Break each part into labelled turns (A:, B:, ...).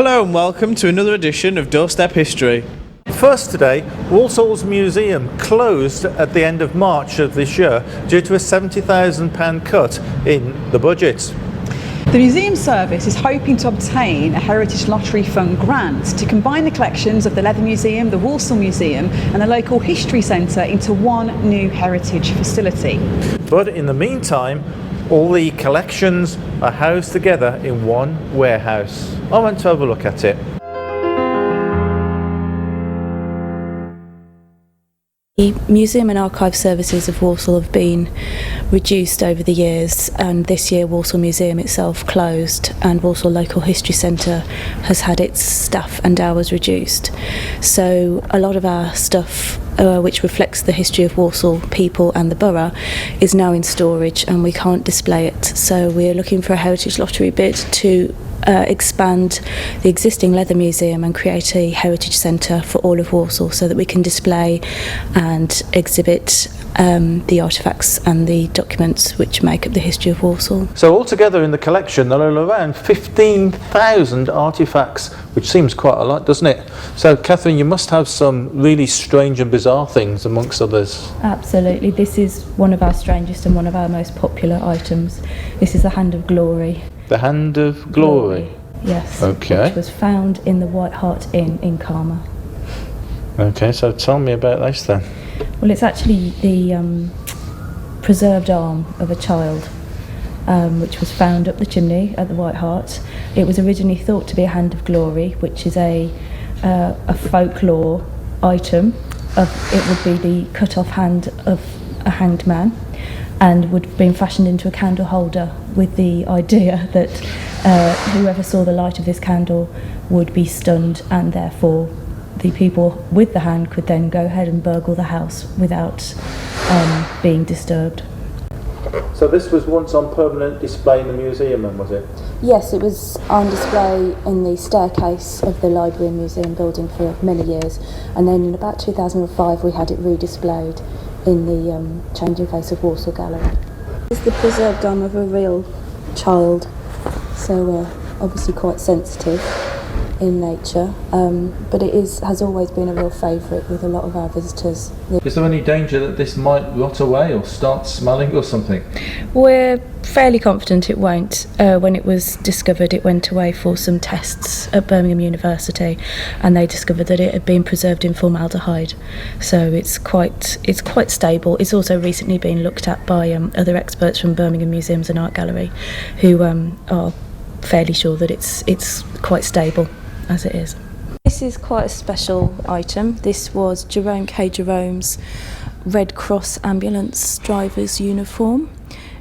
A: Hello and welcome to another edition of Doorstep History.
B: First today, Walsall's museum closed at the end of March of this year due to a £70,000 cut in the budget.
C: The Museum Service is hoping to obtain a Heritage Lottery Fund grant to combine the collections of the Leather Museum, the Walsall Museum and the local History Centre into one new heritage facility.
B: But in the meantime, all the collections are housed together in one warehouse. I went to have a look at it.
D: The Museum and Archive services of Walsall have been reduced over the years, and this year Walsall Museum itself closed and Walsall Local History Centre has had its staff and hours reduced. So a lot of our stuff which reflects the history of Walsall people and the borough is now in storage and we can't display it. So we're looking for a Heritage Lottery bid to expand the existing Leather Museum and create a heritage centre for all of Walsall so that we can display and exhibit the artefacts and the documents which make up the history of Walsall.
B: So altogether in the collection there are around 15,000 artefacts, which seems quite a lot, doesn't it? So Catherine, you must have some really strange and bizarre things amongst others.
D: Absolutely, this is one of our strangest and one of our most popular items. This is the Hand of Glory.
B: The Hand of Glory?
D: Yes,
B: okay.
D: Which was found in the White Hart Inn in Carmer.
B: Okay, so tell me about this then.
D: Well, it's actually the preserved arm of a child, which was found up the chimney at the White Hart. It was originally thought to be a Hand of Glory, which is a folklore item. It would be the cut-off hand of a hanged man, and would have been fashioned into a candle holder with the idea that whoever saw the light of this candle would be stunned, and therefore the people with the hand could then go ahead and burgle the house without being disturbed.
B: So this was once on permanent display in the museum then, was it?
D: Yes, it was on display in the staircase of the Library and Museum building for many years, and then in about 2005 we had it redisplayed in the Changing Face of Walsall Gallery. It's the preserved arm of a real child, so obviously quite sensitive in nature, but it has always been a real favourite with a lot of our visitors.
B: Is there any danger that this might rot away or start smelling or something?
D: We're fairly confident it won't. When it was discovered, it went away for some tests at Birmingham University, and they discovered that it had been preserved in formaldehyde. So it's quite stable. It's also recently been looked at by other experts from Birmingham Museums and Art Gallery, who are fairly sure that it's quite stable as it is. This is quite a special item. This was Jerome K. Jerome's Red Cross ambulance driver's uniform.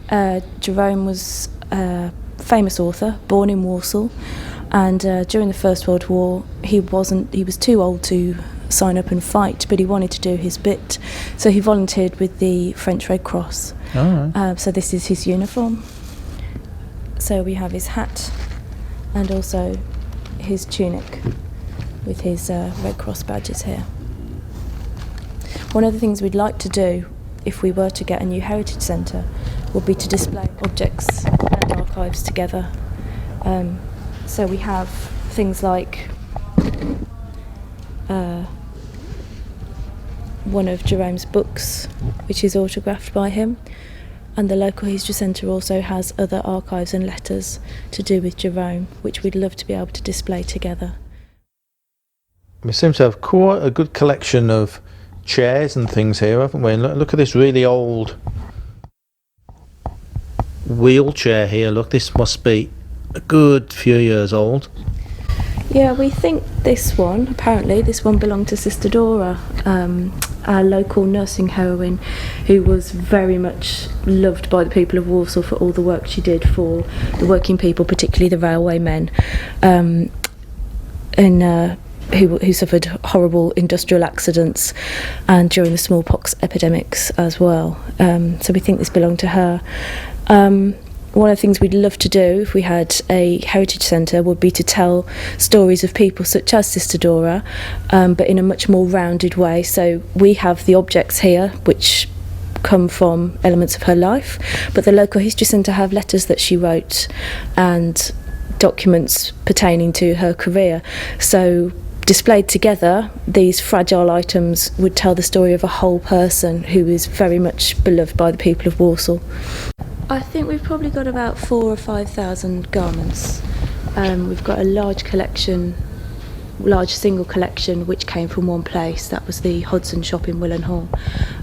D: Jerome was a famous author, born in Walsall, and during the First World War he was too old to sign up and fight, but he wanted to do his bit, so he volunteered with the French Red Cross.
B: Oh, right.
D: So this is his uniform. So we have his hat and also his tunic with his Red Cross badges here. One of the things we'd like to do if we were to get a new heritage centre would be to display objects and archives together. So we have things like one of Jerome's books, which is autographed by him, and the local history centre also has other archives and letters to do with Jerome, which we'd love to be able to display together.
B: We seem to have quite a good collection of chairs and things here, haven't we? And look at this really old wheelchair here. Look, this must be a good few years old.
D: Yeah, we think this one belonged to Sister Dora, our local nursing heroine, who was very much loved by the people of Walsall for all the work she did for the working people, particularly the railway men, who suffered horrible industrial accidents and during the smallpox epidemics as well. So we think this belonged to her. One of the things we'd love to do if we had a heritage centre would be to tell stories of people such as Sister Dora, but in a much more rounded way. So we have the objects here which come from elements of her life, but the local history centre have letters that she wrote and documents pertaining to her career. So displayed together, these fragile items would tell the story of a whole person who is very much beloved by the people of Walsall. I think we've probably got about 4,000 or 5,000 garments. We've got a large single collection which came from one place. That was the Hodson shop in Willenhall,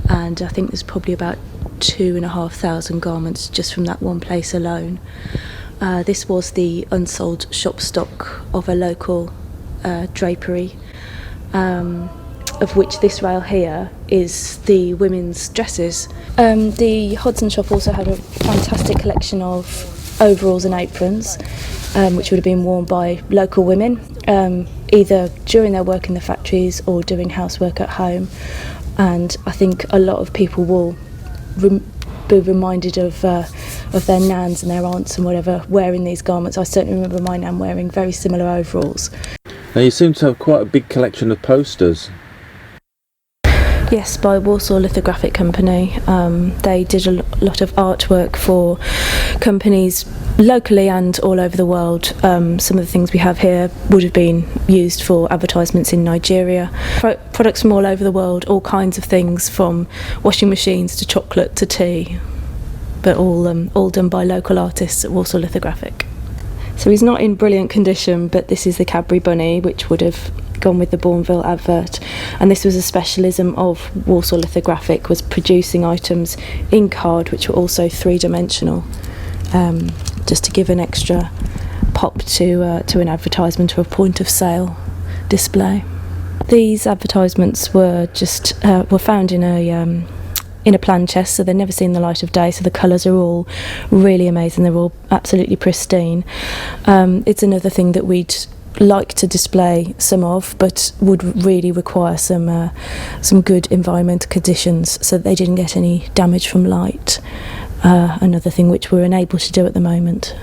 D: and I think there's probably about 2,500 garments just from that one place alone. This was the unsold shop stock of a local drapery, of which this rail here is the women's dresses. The Hodson shop also had a fantastic collection of overalls and aprons, which would have been worn by local women, either during their work in the factories or doing housework at home. And I think a lot of people will be reminded of their nans and their aunts and whatever wearing these garments. I certainly remember my nan wearing very similar overalls.
B: Now you seem to have quite a big collection of posters.
D: Yes, by Walsall Lithographic Company. They did a lot of artwork for companies locally and all over the world. Some of the things we have here would have been used for advertisements in Nigeria. Products from all over the world, all kinds of things, from washing machines to chocolate to tea, but all done by local artists at Walsall Lithographic. So he's not in brilliant condition, but this is the Cadbury bunny, which would have gone with the Bourneville advert, and this was a specialism of Walsall Lithographic, was producing items in card which were also three-dimensional, just to give an extra pop to an advertisement or a point of sale display. These advertisements were just were found in a plan chest, so they've never seen the light of day, so the colours are all really amazing, they're all absolutely pristine. It's another thing that we'd like to display some of, but would really require some good environmental conditions so that they didn't get any damage from light. Another thing which we're unable to do at the moment.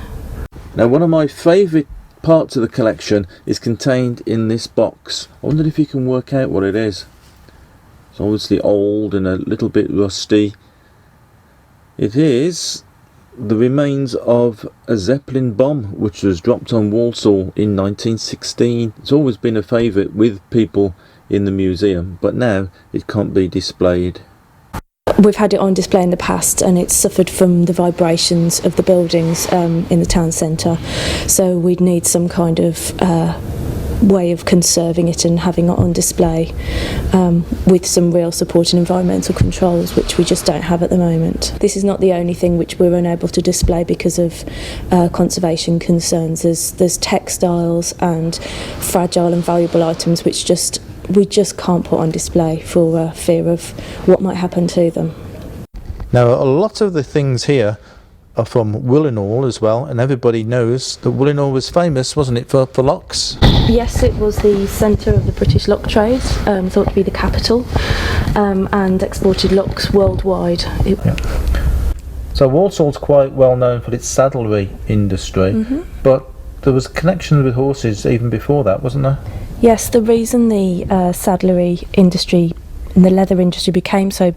B: Now, one of my favourite parts of the collection is contained in this box. I wonder if you can work out what it is. It's obviously old and a little bit rusty. It is the remains of a Zeppelin bomb which was dropped on Walsall in 1916. It's always been a favourite with people in the museum, but now it can't be displayed.
D: We've had it on display in the past, and it's suffered from the vibrations of the buildings in the town centre, so we'd need some kind of way of conserving it and having it on display with some real support and environmental controls, which we just don't have at the moment. This is not the only thing which we're unable to display because of conservation concerns. There's textiles and fragile and valuable items which we just can't put on display for fear of what might happen to them.
B: Now, a lot of the things here are from Willenhall as well, and everybody knows that Willenhall was famous, wasn't it, for locks?
D: Yes, it was the centre of the British lock trade, thought to be the capital, and exported locks worldwide.
B: So Walsall's quite well known for its saddlery industry, but there was connections with horses even before that, wasn't there?
D: Yes, the reason the saddlery industry and the leather industry became so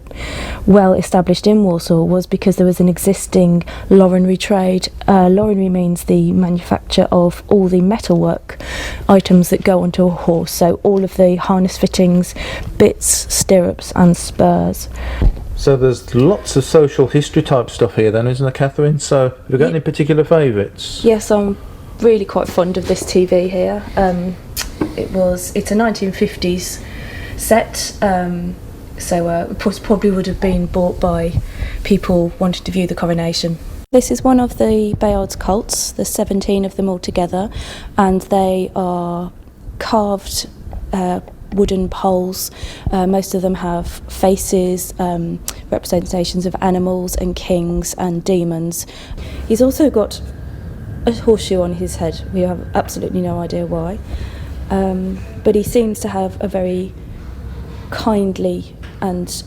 D: well established in Walsall was because there was an existing lorgnery trade. Lorgnery means the manufacture of all the metalwork items that go onto a horse, so all of the harness fittings, bits, stirrups and spurs.
B: So there's lots of social history type stuff here then, isn't there, Catherine? So have you got any particular favourites?
D: Yes, I'm really quite fond of this TV here. It's a 1950s set, so it probably would have been bought by people wanting to view the coronation. This is one of the Bayard's colts. There's 17 of them altogether, and they are carved wooden poles. Most of them have faces, representations of animals and kings and demons. He's also got a horseshoe on his head. We have absolutely no idea why, but he seems to have a very kindly and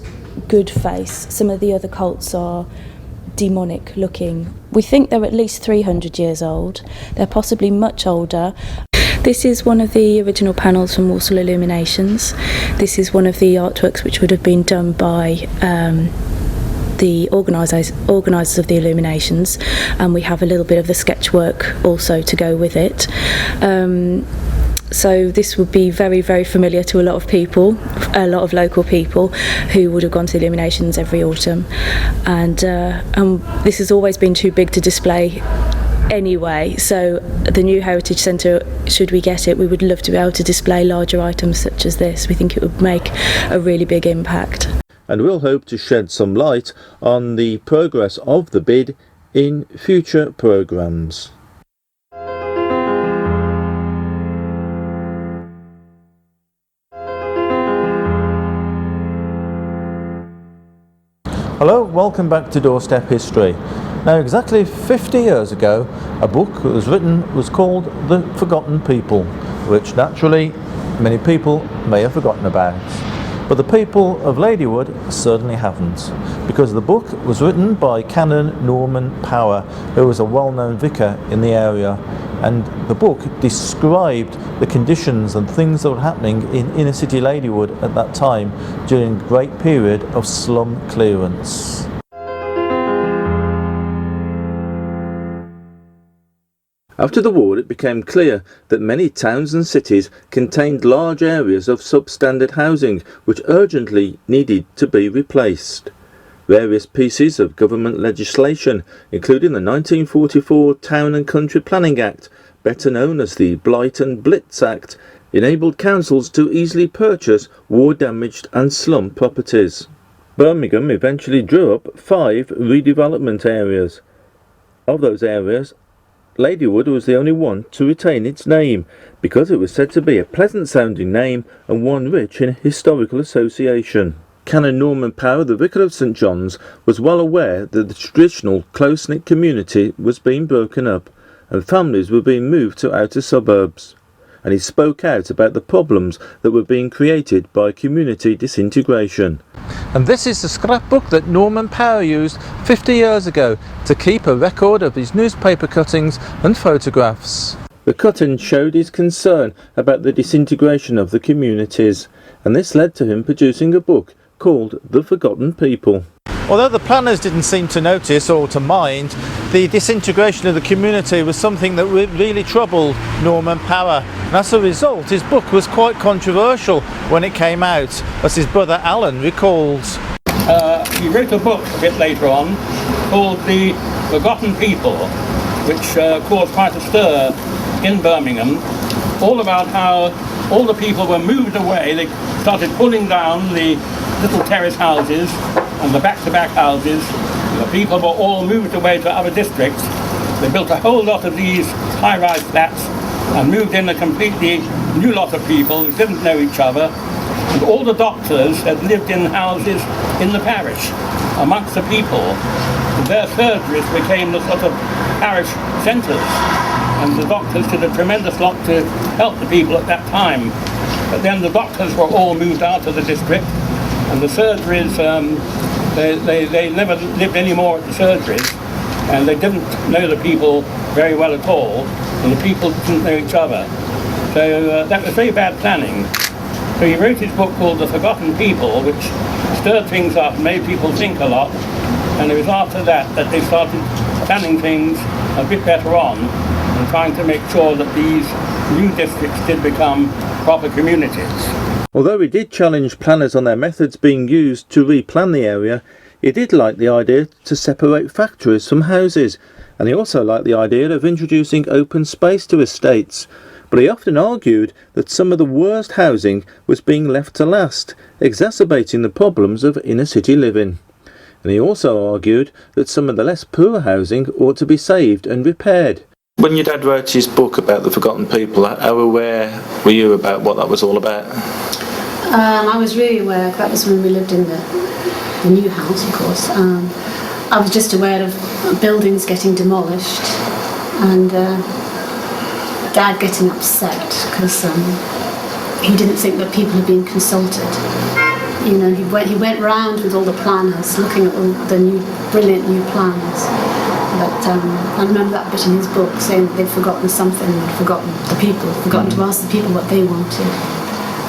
D: good face. Some of the other colts are demonic looking. We think they're at least 300 years old. They're possibly much older. This is one of the original panels from Walsall Illuminations. This is one of the artworks which would have been done by the organisers of the illuminations, and we have a little bit of the sketch work also to go with it. So this would be very, very familiar to a lot of people, a lot of local people who would have gone to the illuminations every autumn. And this has always been too big to display anyway, so the new Heritage Centre, should we get it, we would love to be able to display larger items such as this. We think it would make a really big impact.
B: And we'll hope to shed some light on the progress of the bid in future programmes.
A: Hello, welcome back to Doorstep History. Now, exactly 50 years ago, a book that was written was called The Forgotten People, which naturally many people may have forgotten about. But the people of Ladywood certainly haven't, because the book was written by Canon Norman Power, who was a well-known vicar in the area, and the book described the conditions and things that were happening in inner city Ladywood at that time during a great period of slum clearance.
B: After the war, it became clear that many towns and cities contained large areas of substandard housing which urgently needed to be replaced. Various pieces of government legislation, including the 1944 Town and Country Planning Act, better known as the Blight and Blitz Act, enabled councils to easily purchase war-damaged and slum properties. Birmingham eventually drew up 5 redevelopment areas. Of those areas, Ladywood was the only one to retain its name, because it was said to be a pleasant-sounding name and one rich in historical association. Canon Norman Power, the Vicar of St John's, was well aware that the traditional close-knit community was being broken up, and families were being moved to outer suburbs. And he spoke out about the problems that were being created by community disintegration.
A: And this is the scrapbook that Norman Power used 50 years ago to keep a record of his newspaper cuttings and photographs.
B: The cutting showed his concern about the disintegration of the communities, and this led to him producing a book called The Forgotten People.
A: Although the planners didn't seem to notice or to mind, the disintegration of the community was something that really troubled Norman Power. And as a result, his book was quite controversial when it came out, as his brother Alan recalls.
E: He wrote a book a bit later on called The Forgotten People, which caused quite a stir in Birmingham, all about how all the people were moved away. They started pulling down the little terrace houses and the back-to-back houses. The people were all moved away to other districts. They built a whole lot of these high-rise flats and moved in a completely new lot of people who didn't know each other. And all the doctors had lived in houses in the parish amongst the people. And their surgeries became the sort of parish centres. And the doctors did a tremendous lot to help the people at that time. But then the doctors were all moved out of the district, and the surgeries, they never lived anymore at the surgeries, and they didn't know the people very well at all, and the people didn't know each other. So that was very bad planning. So he wrote his book called The Forgotten People, which stirred things up, made people think a lot, and it was after that that they started planning things a bit better on and trying to make sure that these new districts did become proper communities.
B: Although he did challenge planners on their methods being used to replan the area, he did like the idea to separate factories from houses, and he also liked the idea of introducing open space to estates. But he often argued that some of the worst housing was being left to last, exacerbating the problems of inner city living. And he also argued that some of the less poor housing ought to be saved and repaired.
F: When your dad wrote his book about the Forgotten People, how aware were you about what that was all about?
G: I was really aware. That was when we lived in the new house, of course. I was just aware of buildings getting demolished and Dad getting upset because he didn't think that people had been consulted. You know, he went round with all the planners, looking at all the brilliant new plans. But I remember that bit in his book saying that they'd forgotten something, they'd forgotten the people, forgotten to ask the people what they wanted.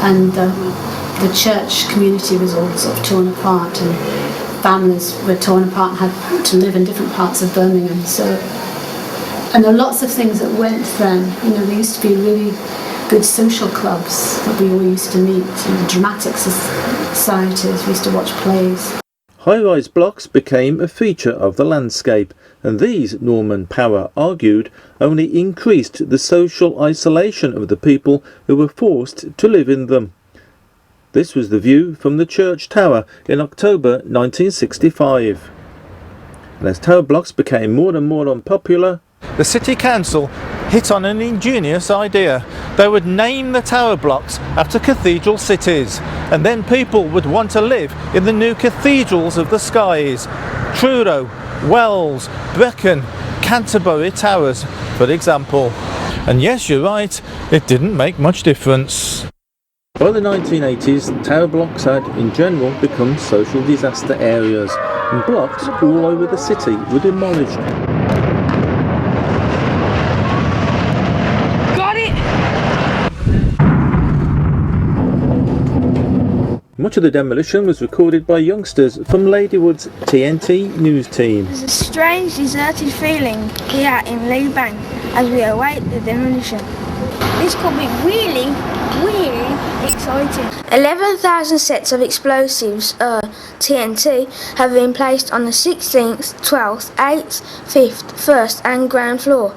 G: And the church community was all sort of torn apart, and families were torn apart and had to live in different parts of Birmingham. So, and there are lots of things that went then. You know, there used to be really good social clubs that we all used to meet, and dramatic societies. We used to watch plays.
B: High-rise blocks became a feature of the landscape, and these, Norman Power argued, only increased the social isolation of the people who were forced to live in them. This was the view from the church tower in October 1965. And as tower blocks became more and more unpopular,
A: the City Council hit on an ingenious idea. They would name the tower blocks after cathedral cities, and then people would want to live in the new cathedrals of the skies. Truro, Wells, Brecon, Canterbury Towers, for example. And yes, you're right, it didn't make much difference.
B: By the 1980s, tower blocks had, in general, become social disaster areas, and blocks all over the city were demolished. Much of the demolition was recorded by youngsters from Ladywood's TNT news team.
H: There's a strange deserted feeling here in Lee Bank as we await the demolition. This could be really exciting. 11,000 sets of explosives, TNT, have been placed on the 16th, 12th, 8th, 5th, 1st and ground floor.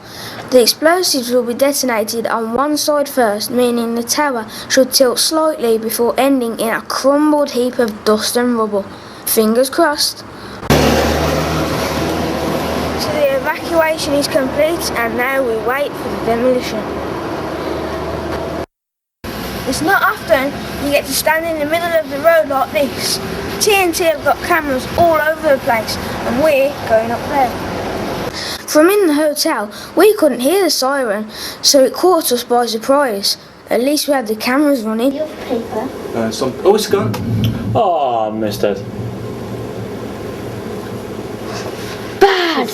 H: The explosives will be detonated on one side first, meaning the tower should tilt slightly before ending in a crumbled heap of dust and rubble. Fingers crossed. So the evacuation is complete and now we wait for the demolition. It's not often you get to stand in the middle of the road like this. TNT have got cameras all over the place and we're going up there. From in the hotel, we couldn't hear the siren, so it caught us by surprise. At least we had the cameras running.
F: Oh, it's gone. Oh, I missed it.
H: Bad!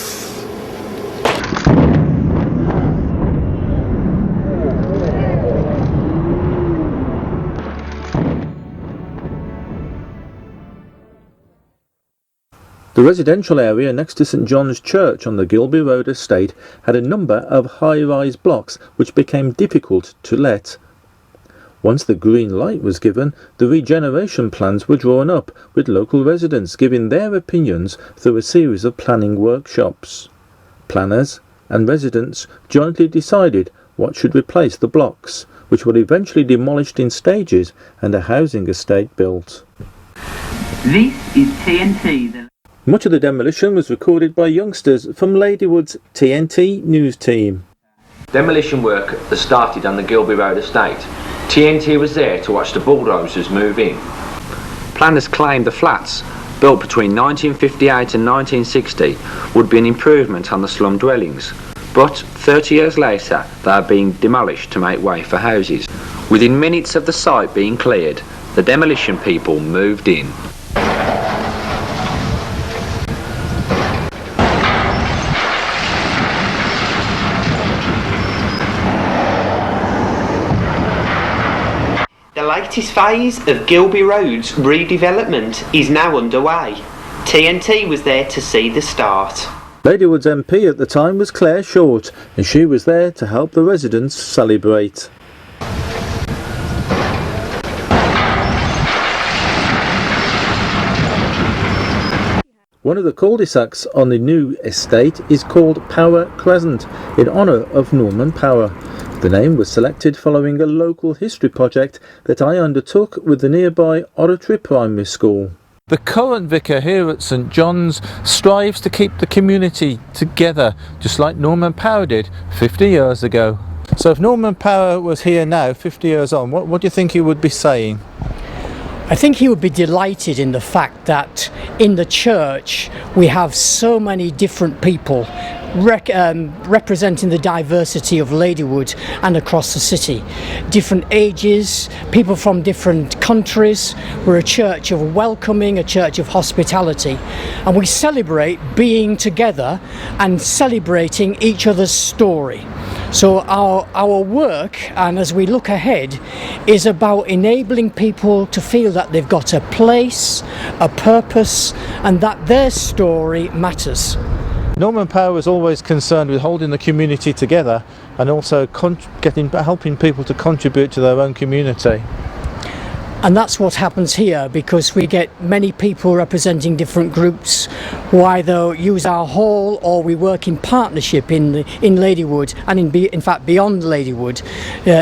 B: The residential area next to St John's Church on the Gilby Road estate had a number of high-rise blocks which became difficult to let. Once the green light was given, the regeneration plans were drawn up, with local residents giving their opinions through a series of planning workshops. Planners and residents jointly decided what should replace the blocks, which were eventually demolished in stages and a housing estate built.
I: This is TNT.
B: Much of the demolition was recorded by youngsters from Ladywood's TNT news team.
J: Demolition work has started on the Gilby Road estate. TNT was there to watch the bulldozers move in. Planners claimed the flats, built between 1958 and 1960, would be an improvement on the slum dwellings. But 30 years later, they are being demolished to make way for houses. Within minutes of the site being cleared, the demolition people moved in.
I: The latest phase of Gilby Road's redevelopment is now underway. TNT was there to see the start.
B: Ladywood's MP at the time was Claire Short, and she was there to help the residents celebrate. One of the cul-de-sacs on the new estate is called Power Crescent, in honour of Norman Power. The name was selected following a local history project that I undertook with the nearby Oratory Primary School.
A: The current vicar here at St John's strives to keep the community together, just like Norman Power did 50 years ago. So if Norman Power was here now, 50 years on, what do you think he would be saying?
K: I think he would be delighted in the fact that in the church we have so many different people representing the diversity of Ladywood and across the city. Different ages, people from different countries. We're a church of welcoming, a church of hospitality, and we celebrate being together and celebrating each other's story. So our work, and as we look ahead, is about enabling people to feel that they've got a place, a purpose, and that their story matters.
A: Norman Power was always concerned with holding the community together and also helping people to contribute to their own community.
K: And that's what happens here, because we get many people representing different groups who either use our hall or we work in partnership in Ladywood and in fact beyond Ladywood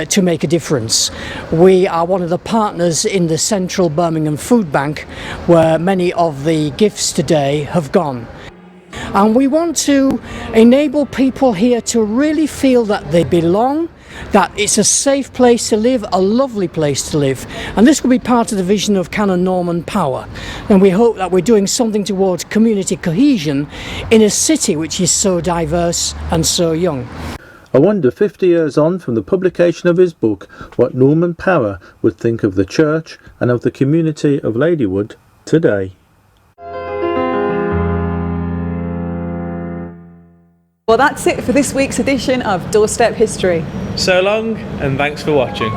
K: to make a difference. We are one of the partners in the Central Birmingham Food Bank, where many of the gifts today have gone. And we want to enable people here to really feel that they belong, that it's a safe place to live, a lovely place to live. And this will be part of the vision of Canon Norman Power. And we hope that we're doing something towards community cohesion in a city which is so diverse and so young.
A: I wonder, 50 years on from the publication of his book, what Norman Power would think of the church and of the community of Ladywood today.
C: Well, that's it for this week's edition of Doorstep History.
L: So long, and thanks for watching.